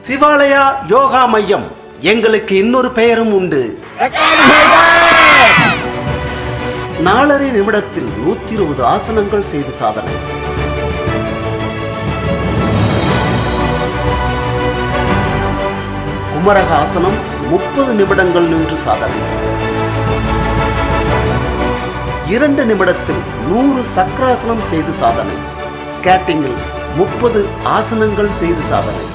சிவாலயா யோகா மையம், எங்களுக்கு இன்னொரு பெயரும் உண்டு. 4.5 நிமிடத்தில் 120 ஆசனங்கள் செய்து சாதனை. குமரக ஆசனம் 30 நிமிடங்கள் நின்று சாதனை. 2 நிமிடத்தில் 100 சக்கராசனம் செய்து சாதனை. ஸ்கேட்டிங்கில் 30 ஆசனங்கள் செய்து சாதனை.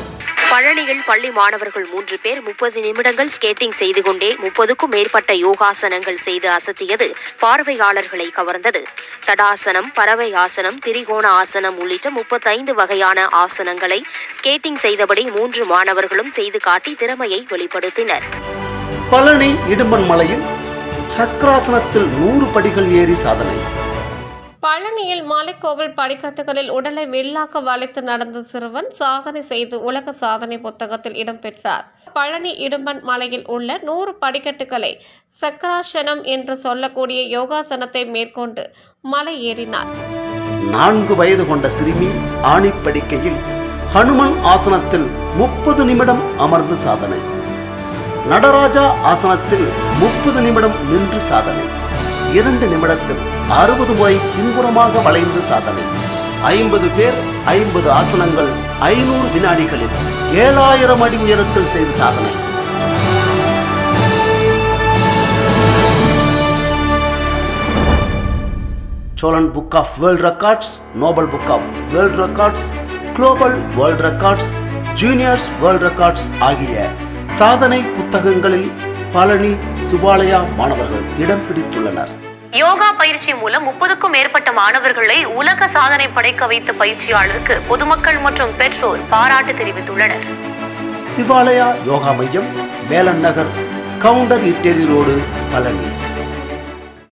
பழனியில் பள்ளி மாணவர்கள் 3 பேர் 30 நிமிடங்கள் ஸ்கேட்டிங் செய்து கொண்டே 30க்கும் மேற்பட்ட யோகாசனங்கள் செய்து அசத்தியது பார்வையாளர்களை கவர்ந்தது. தடாசனம், பறவை ஆசனம், திரிகோண ஆசனம் உள்ளிட்ட 35 வகையான ஆசனங்களை ஸ்கேட்டிங் செய்தபடி 3 மாணவர்களும் செய்து காட்டி திறமையை வெளிப்படுத்தினர். பழனி இடும்பன் மலையில் சக்கராசனத்தில் 100 படிகள் ஏறி சாதனை. பழனியில் மலைக்கோவில் படிக்கட்டுகளில் உடலை வில்லாக்க வளைத்து நடந்த சிறுவன் சாதனை செய்து உலக சாதனை புத்தகத்தில் இடம்பெற்றார். பழனி இடும்பன் மலையில் உள்ள 100 படிக்கட்டுகளை சக்கராசனம் என்று சொல்லக்கூடிய யோகாசனத்தை மேற்கொண்டு மலை ஏறினார். 4 வயது கொண்ட சிறுமி ஆணிப்படிக்கையில் ஹனுமன் ஆசனத்தில் 30 நிமிடம் அமர்ந்து சாதனை. நடராஜா ஆசனத்தில் 30 நிமிடம் நின்று சாதனை. 2 நிமிடத்தில் 60 முறை பின்புறமாக வளைந்து சாதனை. 50 பேர் 50 ஆசனங்கள் 500 வினாடிகளில் 7000 அடி உயரத்தில் செய்து சாதனை. Cholan book of world records, Nobel book of world records, global world records, juniors world records ஆகிய சாதனை புத்தகங்களில் பழனி சிவாலயா மாணவர்கள் இடம் பிடித்துள்ளனர். யோகா பயிற்சி மூலம் 30க்கும் மேற்பட்ட மாணவர்களை உலக சாதனை படைக்க வைத்த பயிற்சியாளருக்கு பொதுமக்கள் மற்றும் பெற்றோர் பாராட்டு தெரிவித்துள்ளனர். சிவாலயா யோகா மையம், வேலன் நகர், கவுண்டர் இட்டேரி ரோடு, பழனி.